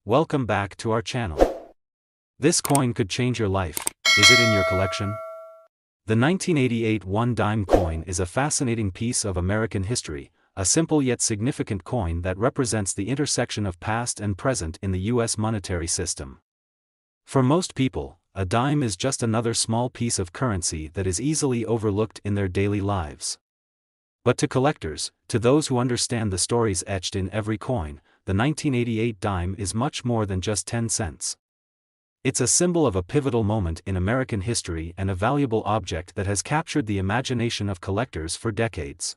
Welcome back to our channel. This coin could change your life. Is it in your collection? The 1988 one-dime coin is a fascinating piece of American history, a simple yet significant coin that represents the intersection of past and present in the U.S. monetary system. For most people, a dime is just another small piece of currency that is easily overlooked in their daily lives. But to collectors, to those who understand the stories etched in every coin, the 1988 dime is much more than just 10 cents. It's a symbol of a pivotal moment in American history and a valuable object that has captured the imagination of collectors for decades.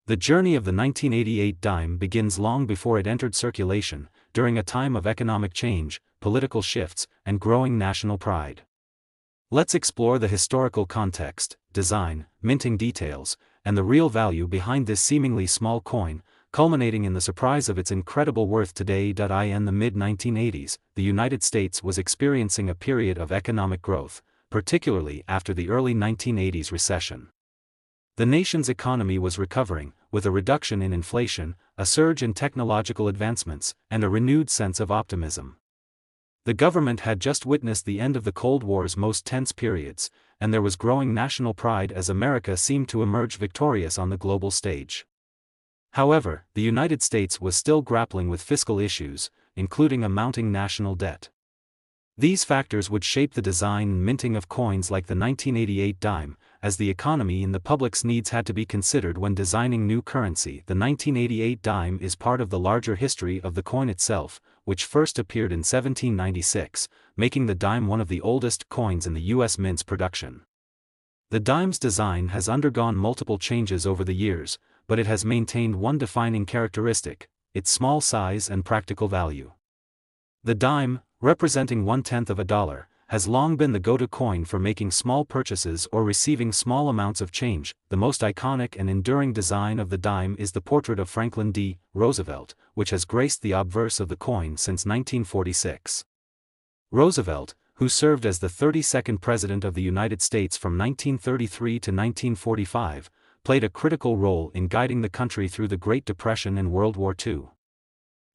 The journey of the 1988 dime begins long before it entered circulation, during a time of economic change, political shifts, and growing national pride. Let's explore the historical context, design, minting details, and the real value behind this seemingly small coin, culminating in the surprise of its incredible worth today. In the mid-1980s, the United States was experiencing a period of economic growth, particularly after the early 1980s recession. The nation's economy was recovering, with a reduction in inflation, a surge in technological advancements, and a renewed sense of optimism. The government had just witnessed the end of the Cold War's most tense periods, and there was growing national pride as America seemed to emerge victorious on the global stage. However, the United States was still grappling with fiscal issues, including a mounting national debt. These factors would shape the design and minting of coins like the 1988 dime, as the economy and the public's needs had to be considered when designing new currency. The 1988 dime is part of the larger history of the coin itself, which first appeared in 1796, making the dime one of the oldest coins in the U.S. mint's production. The dime's design has undergone multiple changes over the years, but it has maintained one defining characteristic: its small size and practical value. The dime, representing 1/10 of a dollar, has long been the go-to coin for making small purchases or receiving small amounts of change. The most iconic and enduring design of the dime is the portrait of Franklin D. Roosevelt, which has graced the obverse of the coin since 1946. Roosevelt, who served as the 32nd President of the United States from 1933 to 1945, played a critical role in guiding the country through the Great Depression and World War II.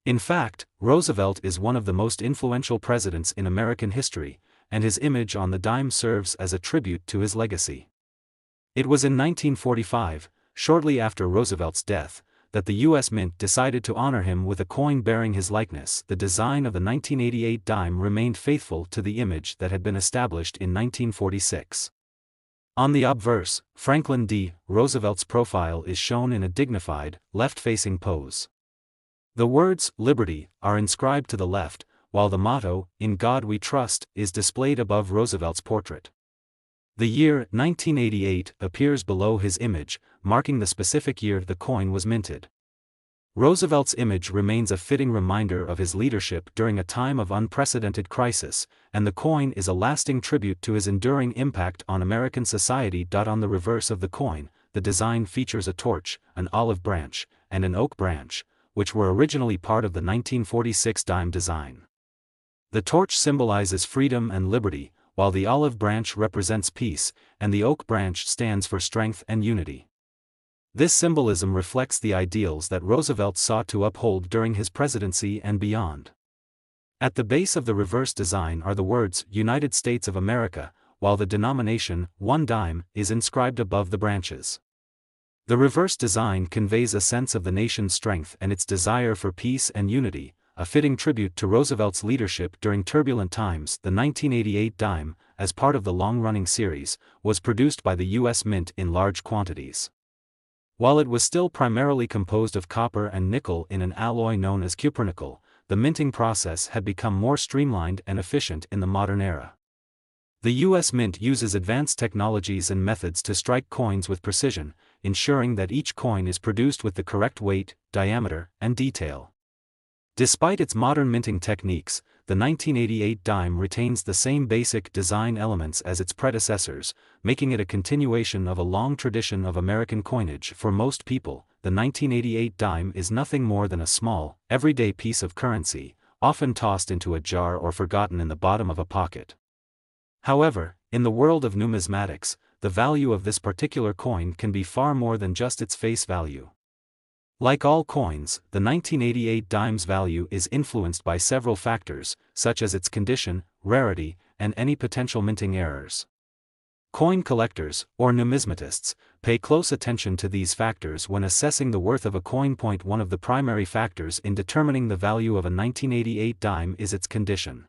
In fact, Roosevelt is one of the most influential presidents in American history, and his image on the dime serves as a tribute to his legacy. It was in 1945, shortly after Roosevelt's death, that the U.S. Mint decided to honor him with a coin bearing his likeness. The design of the 1988 dime remained faithful to the image that had been established in 1946. On the obverse, Franklin D. Roosevelt's profile is shown in a dignified, left-facing pose. The words "Liberty" are inscribed to the left, while the motto, "In God We Trust," is displayed above Roosevelt's portrait. The year 1988 appears below his image, marking the specific year the coin was minted. Roosevelt's image remains a fitting reminder of his leadership during a time of unprecedented crisis, and the coin is a lasting tribute to his enduring impact on American society. On the reverse of the coin, the design features a torch, an olive branch, and an oak branch, which were originally part of the 1946 dime design. The torch symbolizes freedom and liberty, while the olive branch represents peace, and the oak branch stands for strength and unity. This symbolism reflects the ideals that Roosevelt sought to uphold during his presidency and beyond. At the base of the reverse design are the words "United States of America," while the denomination, 1 dime, is inscribed above the branches. The reverse design conveys a sense of the nation's strength and its desire for peace and unity, a fitting tribute to Roosevelt's leadership during turbulent times. The 1988 dime, as part of the long-running series, was produced by the U.S. Mint in large quantities. While it was still primarily composed of copper and nickel in an alloy known as cupronickel, the minting process had become more streamlined and efficient in the modern era. The U.S. Mint uses advanced technologies and methods to strike coins with precision, ensuring that each coin is produced with the correct weight, diameter, and detail. Despite its modern minting techniques, the 1988 dime retains the same basic design elements as its predecessors, making it a continuation of a long tradition of American coinage. For most people, the 1988 dime is nothing more than a small, everyday piece of currency, often tossed into a jar or forgotten in the bottom of a pocket. However, in the world of numismatics, the value of this particular coin can be far more than just its face value. Like all coins, the 1988 dime's value is influenced by several factors, such as its condition, rarity, and any potential minting errors. Coin collectors, or numismatists, pay close attention to these factors when assessing the worth of a coin. One of the primary factors in determining the value of a 1988 dime is its condition.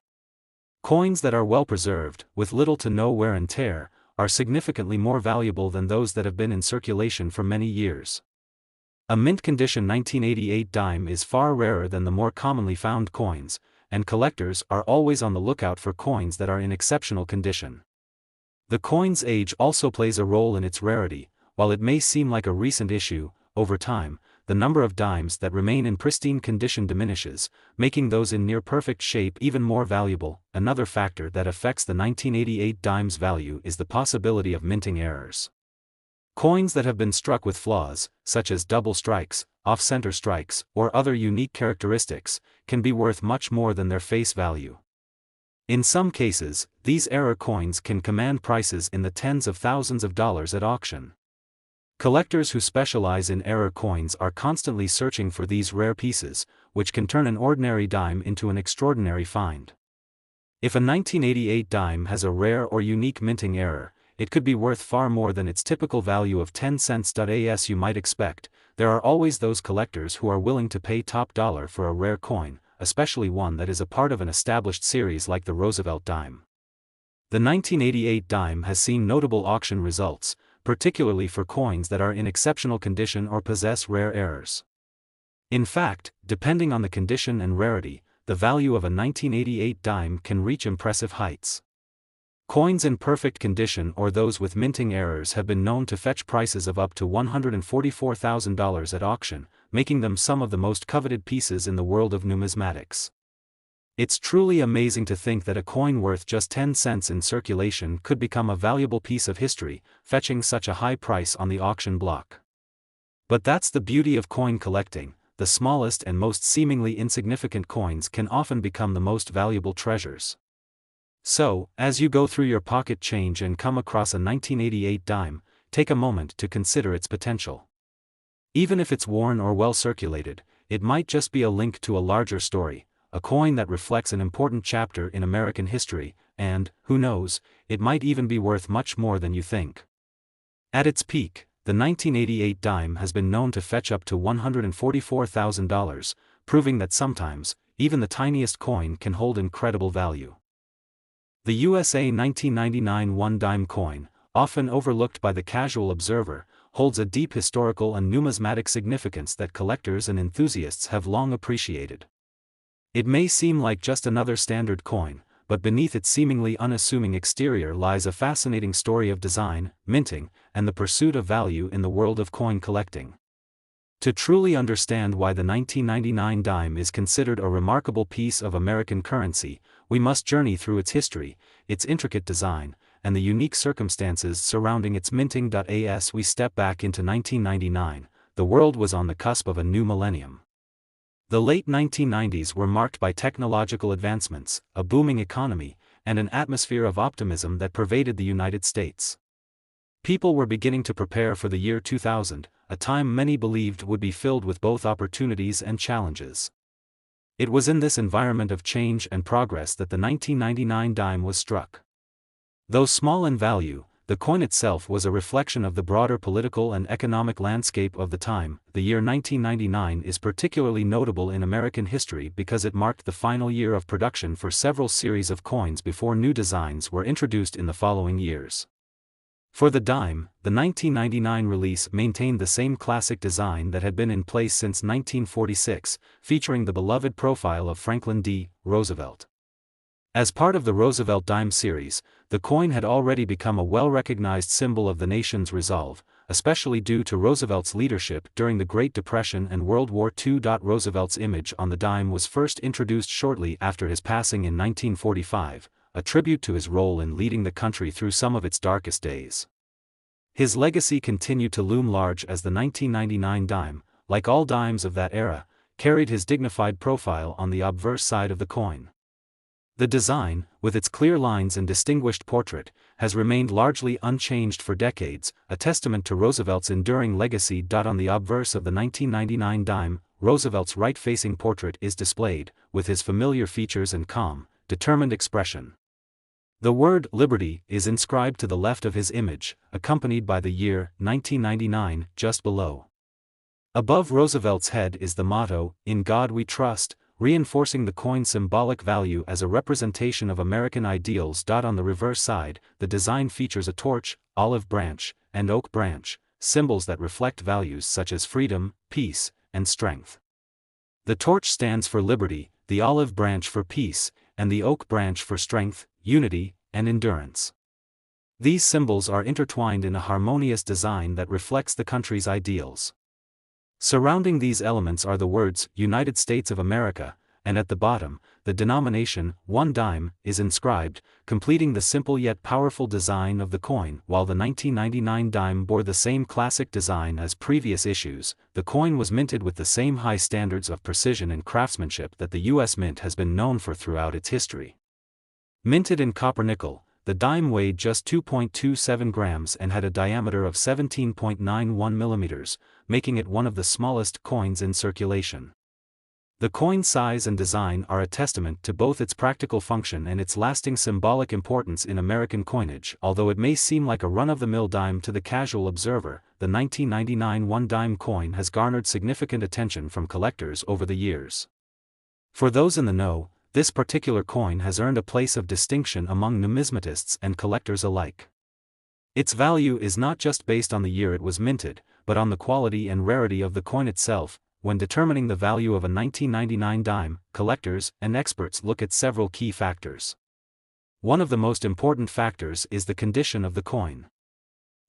Coins that are well preserved, with little to no wear and tear, are significantly more valuable than those that have been in circulation for many years. A mint-condition 1988 dime is far rarer than the more commonly found coins, and collectors are always on the lookout for coins that are in exceptional condition. The coin's age also plays a role in its rarity. While it may seem like a recent issue, over time, the number of dimes that remain in pristine condition diminishes, making those in near-perfect shape even more valuable. Another factor that affects the 1988 dime's value is the possibility of minting errors. Coins that have been struck with flaws, such as double strikes, off-center strikes, or other unique characteristics, can be worth much more than their face value. In some cases, these error coins can command prices in the tens of thousands of dollars at auction. Collectors who specialize in error coins are constantly searching for these rare pieces, which can turn an ordinary dime into an extraordinary find. If a 1988 dime has a rare or unique minting error, it could be worth far more than its typical value of 10 cents. As you might expect, there are always those collectors who are willing to pay top dollar for a rare coin, especially one that is a part of an established series like the Roosevelt dime. The 1988 dime has seen notable auction results, particularly for coins that are in exceptional condition or possess rare errors. In fact, depending on the condition and rarity, the value of a 1988 dime can reach impressive heights. Coins in perfect condition or those with minting errors have been known to fetch prices of up to $144,000 at auction, making them some of the most coveted pieces in the world of numismatics. It's truly amazing to think that a coin worth just 10 cents in circulation could become a valuable piece of history, fetching such a high price on the auction block. But that's the beauty of coin collecting. The smallest and most seemingly insignificant coins can often become the most valuable treasures. So, as you go through your pocket change and come across a 1988 dime, take a moment to consider its potential. Even if it's worn or well circulated, it might just be a link to a larger story, a coin that reflects an important chapter in American history, and, who knows, it might even be worth much more than you think. At its peak, the 1988 dime has been known to fetch up to $144,000, proving that sometimes, even the tiniest coin can hold incredible value. The USA 1999 one-dime coin, often overlooked by the casual observer, holds a deep historical and numismatic significance that collectors and enthusiasts have long appreciated. It may seem like just another standard coin, but beneath its seemingly unassuming exterior lies a fascinating story of design, minting, and the pursuit of value in the world of coin collecting. To truly understand why the 1999 dime is considered a remarkable piece of American currency, we must journey through its history, its intricate design, and the unique circumstances surrounding its minting. As we step back into 1999, the world was on the cusp of a new millennium. The late 1990s were marked by technological advancements, a booming economy, and an atmosphere of optimism that pervaded the United States. People were beginning to prepare for the year 2000, a time many believed would be filled with both opportunities and challenges. It was in this environment of change and progress that the 1999 dime was struck. Though small in value, the coin itself was a reflection of the broader political and economic landscape of the time. The year 1999 is particularly notable in American history because it marked the final year of production for several series of coins before new designs were introduced in the following years. For the dime, the 1999 release maintained the same classic design that had been in place since 1946, featuring the beloved profile of Franklin D. Roosevelt. As part of the Roosevelt dime series, the coin had already become a well-recognized symbol of the nation's resolve, especially due to Roosevelt's leadership during the Great Depression and World War II. Roosevelt's image on the dime was first introduced shortly after his passing in 1945, a tribute to his role in leading the country through some of its darkest days. His legacy continued to loom large as the 1999 dime, like all dimes of that era, carried his dignified profile on the obverse side of the coin. The design, with its clear lines and distinguished portrait, has remained largely unchanged for decades, a testament to Roosevelt's enduring legacy. On the obverse of the 1999 dime, Roosevelt's right-facing portrait is displayed, with his familiar features and calm, determined expression. The word "Liberty" is inscribed to the left of his image, accompanied by the year 1999 just below. Above Roosevelt's head is the motto, "In God We Trust," reinforcing the coin's symbolic value as a representation of American ideals. On the reverse side, the design features a torch, olive branch, and oak branch, symbols that reflect values such as freedom, peace, and strength. The torch stands for liberty, the olive branch for peace, and the oak branch for strength, unity, and endurance. These symbols are intertwined in a harmonious design that reflects the country's ideals. Surrounding these elements are the words, United States of America, and at the bottom, the denomination, 1 dime, is inscribed, completing the simple yet powerful design of the coin. While the 1999 dime bore the same classic design as previous issues, the coin was minted with the same high standards of precision and craftsmanship that the U.S. Mint has been known for throughout its history. Minted in copper-nickel, the dime weighed just 2.27 grams and had a diameter of 17.91 millimeters, making it one of the smallest coins in circulation. The coin's size and design are a testament to both its practical function and its lasting symbolic importance in American coinage. Although it may seem like a run-of-the-mill dime to the casual observer, the 1999 1-dime coin has garnered significant attention from collectors over the years. For those in the know, this particular coin has earned a place of distinction among numismatists and collectors alike. Its value is not just based on the year it was minted, but on the quality and rarity of the coin itself. When determining the value of a 1999 dime, collectors and experts look at several key factors. One of the most important factors is the condition of the coin.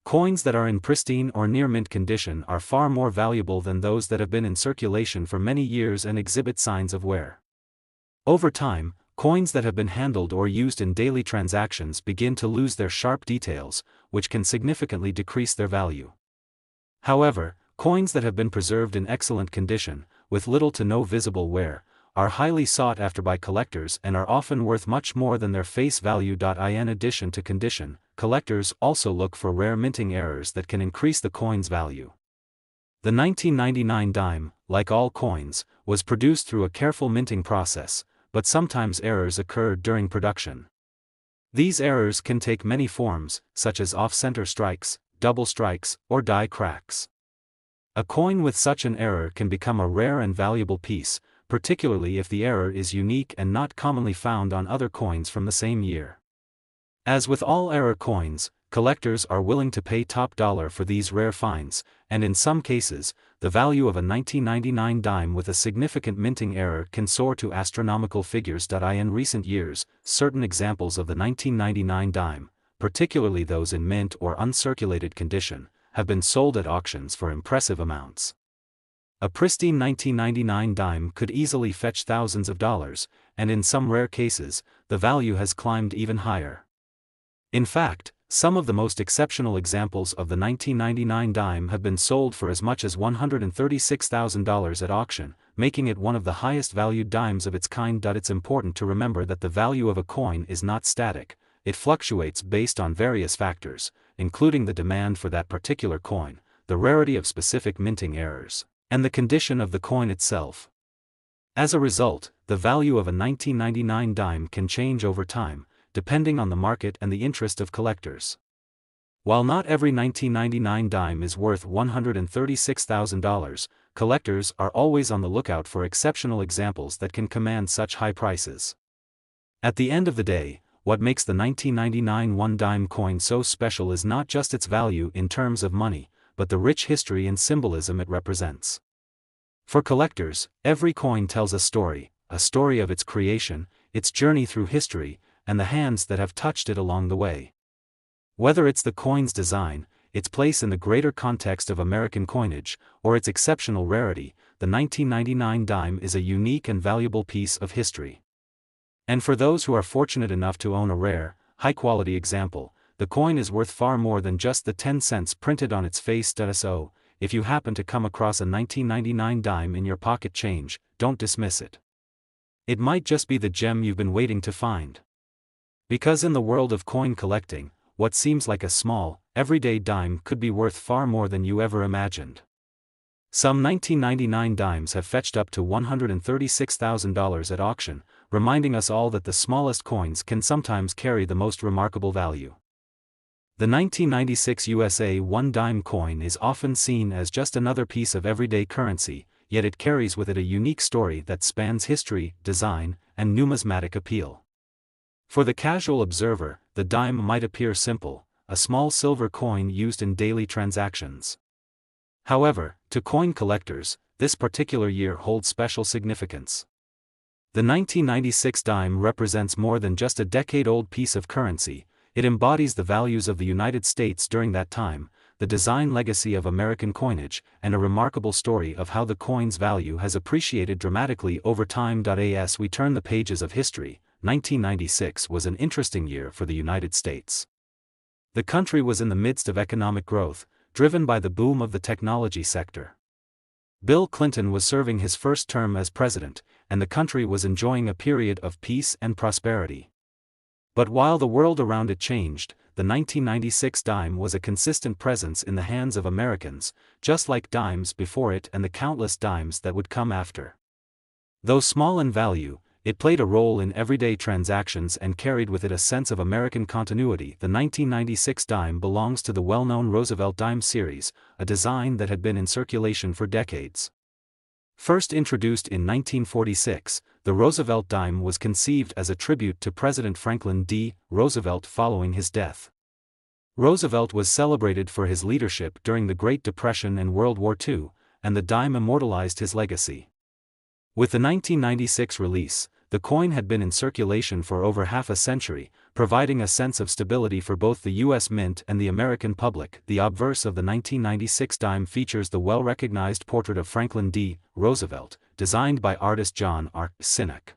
Coins that are in pristine or near mint condition are far more valuable than those that have been in circulation for many years and exhibit signs of wear. Over time, coins that have been handled or used in daily transactions begin to lose their sharp details, which can significantly decrease their value. However, coins that have been preserved in excellent condition, with little to no visible wear, are highly sought after by collectors and are often worth much more than their face value. In addition to condition, collectors also look for rare minting errors that can increase the coin's value. The 1999 dime, like all coins, was produced through a careful minting process, but sometimes errors occur during production. These errors can take many forms, such as off-center strikes, double strikes, or die cracks. A coin with such an error can become a rare and valuable piece, particularly if the error is unique and not commonly found on other coins from the same year. As with all error coins, collectors are willing to pay top dollar for these rare finds, and in some cases, the value of a 1999 dime with a significant minting error can soar to astronomical figures. In recent years, certain examples of the 1999 dime, particularly those in mint or uncirculated condition, have been sold at auctions for impressive amounts. A pristine 1999 dime could easily fetch thousands of dollars, and in some rare cases, the value has climbed even higher. In fact, some of the most exceptional examples of the 1999 dime have been sold for as much as $136,000 at auction, making it one of the highest valued dimes of its kind. It's important to remember that the value of a coin is not static, it fluctuates based on various factors, including the demand for that particular coin, the rarity of specific minting errors, and the condition of the coin itself. As a result, the value of a 1999 dime can change over time, depending on the market and the interest of collectors. While not every 1999 dime is worth $136,000, collectors are always on the lookout for exceptional examples that can command such high prices. At the end of the day, what makes the 1999 1-dime coin so special is not just its value in terms of money, but the rich history and symbolism it represents. For collectors, every coin tells a story of its creation, its journey through history, and the hands that have touched it along the way. Whether it's the coin's design, its place in the greater context of American coinage, or its exceptional rarity, the 1999 dime is a unique and valuable piece of history. And for those who are fortunate enough to own a rare, high-quality example, the coin is worth far more than just the 10 cents printed on its face. So, if you happen to come across a 1999 dime in your pocket change, don't dismiss it. It might just be the gem you've been waiting to find. Because in the world of coin collecting, what seems like a small, everyday dime could be worth far more than you ever imagined. Some 1999 dimes have fetched up to $136,000 at auction, reminding us all that the smallest coins can sometimes carry the most remarkable value. The 1996 USA 1 dime coin is often seen as just another piece of everyday currency, yet it carries with it a unique story that spans history, design, and numismatic appeal. For the casual observer, the dime might appear simple, a small silver coin used in daily transactions. However, to coin collectors, this particular year holds special significance. The 1996 dime represents more than just a decade-old piece of currency. It embodies the values of the United States during that time, the design legacy of American coinage, and a remarkable story of how the coin's value has appreciated dramatically over time. As we turn the pages of history, 1996 was an interesting year for the United States. The country was in the midst of economic growth, driven by the boom of the technology sector. Bill Clinton was serving his first term as president, and the country was enjoying a period of peace and prosperity. But while the world around it changed, the 1996 dime was a consistent presence in the hands of Americans, just like dimes before it and the countless dimes that would come after. Though small in value, it played a role in everyday transactions and carried with it a sense of American continuity. The 1996 dime belongs to the well-known Roosevelt dime series, a design that had been in circulation for decades. First introduced in 1946, the Roosevelt dime was conceived as a tribute to President Franklin D. Roosevelt following his death. Roosevelt was celebrated for his leadership during the Great Depression and World War II, and the dime immortalized his legacy. With the 1996 release, the coin had been in circulation for over half a century, providing a sense of stability for both the U.S. Mint and the American public. The obverse of the 1996 dime features the well-recognized portrait of Franklin D. Roosevelt, designed by artist John R. Sinek.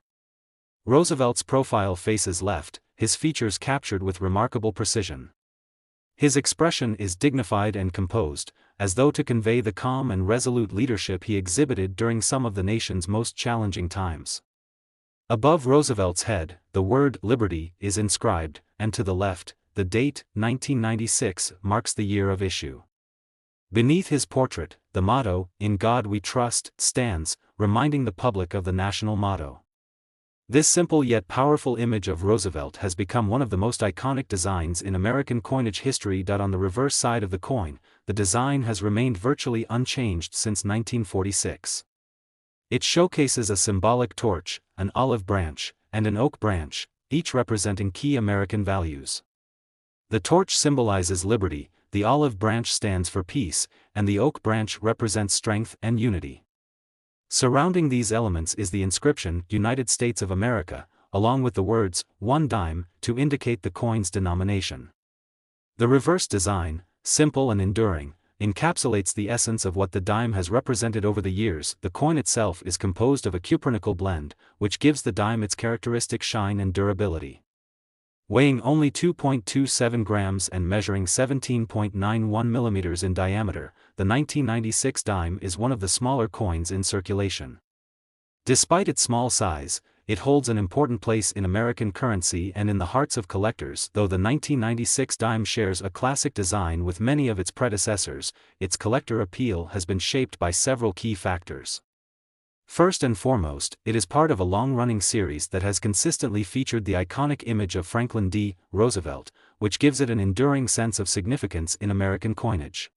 Roosevelt's profile faces left, his features captured with remarkable precision. His expression is dignified and composed, as though to convey the calm and resolute leadership he exhibited during some of the nation's most challenging times. Above Roosevelt's head, the word "Liberty" is inscribed, and to the left, the date, 1996, marks the year of issue. Beneath his portrait, the motto, "In God We Trust," stands, reminding the public of the national motto. This simple yet powerful image of Roosevelt has become one of the most iconic designs in American coinage history. On the reverse side of the coin, the design has remained virtually unchanged since 1946. It showcases a symbolic torch, an olive branch, and an oak branch, each representing key American values. The torch symbolizes liberty, the olive branch stands for peace, and the oak branch represents strength and unity. Surrounding these elements is the inscription, United States of America, along with the words, 1 dime, to indicate the coin's denomination. The reverse design, simple and enduring, encapsulates the essence of what the dime has represented over the years. The coin itself is composed of a cupronickel blend, which gives the dime its characteristic shine and durability. Weighing only 2.27 grams and measuring 17.91 millimeters in diameter, the 1996 dime is one of the smaller coins in circulation. Despite its small size, it holds an important place in American currency and in the hearts of collectors. Though the 1996 dime shares a classic design with many of its predecessors, its collector appeal has been shaped by several key factors. First and foremost, it is part of a long-running series that has consistently featured the iconic image of Franklin D. Roosevelt, which gives it an enduring sense of significance in American coinage.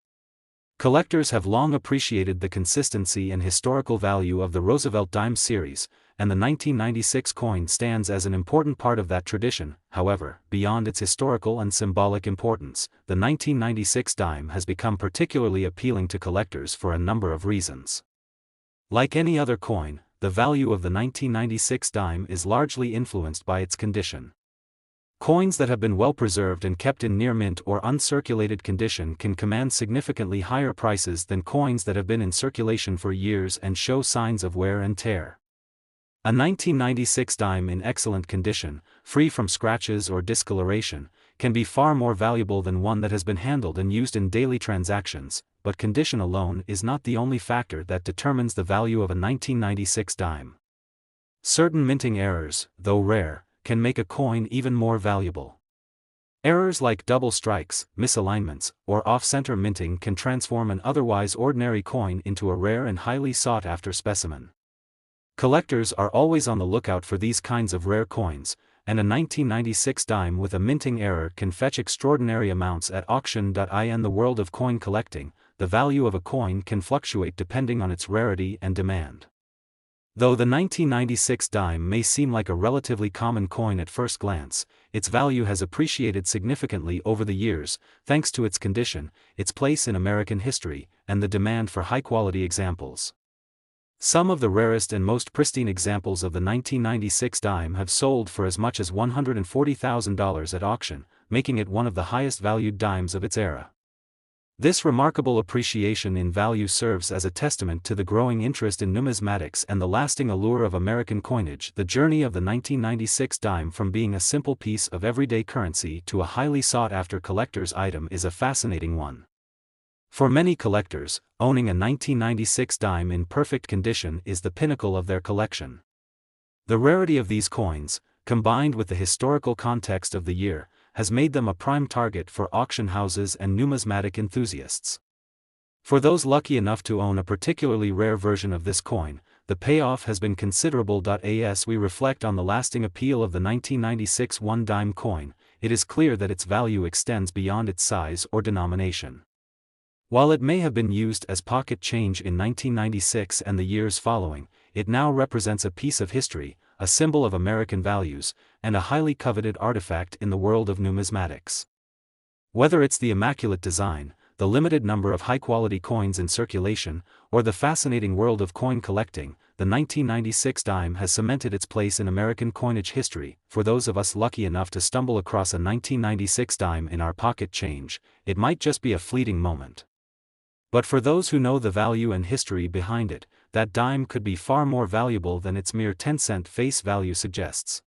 Collectors have long appreciated the consistency and historical value of the Roosevelt dime series, and the 1996 coin stands as an important part of that tradition. However, beyond its historical and symbolic importance, the 1996 dime has become particularly appealing to collectors for a number of reasons. Like any other coin, the value of the 1996 dime is largely influenced by its condition. Coins that have been well preserved and kept in near mint or uncirculated condition can command significantly higher prices than coins that have been in circulation for years and show signs of wear and tear. A 1996 dime in excellent condition, free from scratches or discoloration, can be far more valuable than one that has been handled and used in daily transactions, but condition alone is not the only factor that determines the value of a 1996 dime. Certain minting errors, though rare, can make a coin even more valuable. Errors like double strikes, misalignments, or off-center minting can transform an otherwise ordinary coin into a rare and highly sought-after specimen. Collectors are always on the lookout for these kinds of rare coins, and a 1996 dime with a minting error can fetch extraordinary amounts at auction. In the world of coin collecting, the value of a coin can fluctuate depending on its rarity and demand. Though the 1996 dime may seem like a relatively common coin at first glance, its value has appreciated significantly over the years, thanks to its condition, its place in American history, and the demand for high-quality examples. Some of the rarest and most pristine examples of the 1996 dime have sold for as much as $140,000 at auction, making it one of the highest-valued dimes of its era. This remarkable appreciation in value serves as a testament to the growing interest in numismatics and the lasting allure of American coinage. The journey of the 1996 dime from being a simple piece of everyday currency to a highly sought-after collector's item is a fascinating one. For many collectors, owning a 1996 dime in perfect condition is the pinnacle of their collection. The rarity of these coins, combined with the historical context of the year, has made them a prime target for auction houses and numismatic enthusiasts. For those lucky enough to own a particularly rare version of this coin, the payoff has been considerable. As we reflect on the lasting appeal of the 1996 one-dime coin, it is clear that its value extends beyond its size or denomination. While it may have been used as pocket change in 1996 and the years following, it now represents a piece of history, a symbol of American values, and a highly coveted artifact in the world of numismatics. Whether it's the immaculate design, the limited number of high-quality coins in circulation, or the fascinating world of coin collecting, the 1996 dime has cemented its place in American coinage history. For those of us lucky enough to stumble across a 1996 dime in our pocket change, it might just be a fleeting moment. But for those who know the value and history behind it, that dime could be far more valuable than its mere 10-cent face value suggests.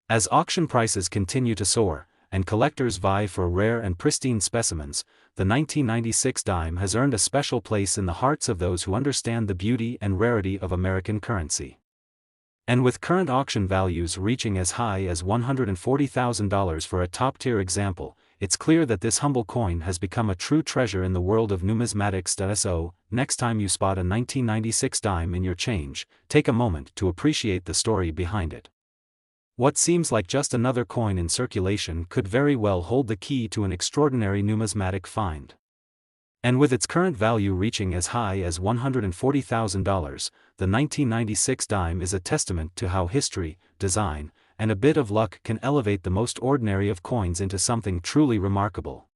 As auction prices continue to soar, and collectors vie for rare and pristine specimens, the 1996 dime has earned a special place in the hearts of those who understand the beauty and rarity of American currency. And with current auction values reaching as high as $140,000 for a top-tier example, it's clear that this humble coin has become a true treasure in the world of numismatics. So, next time you spot a 1996 dime in your change, take a moment to appreciate the story behind it. What seems like just another coin in circulation could very well hold the key to an extraordinary numismatic find. And with its current value reaching as high as $140,000, the 1996 dime is a testament to how history, design, and a bit of luck can elevate the most ordinary of coins into something truly remarkable.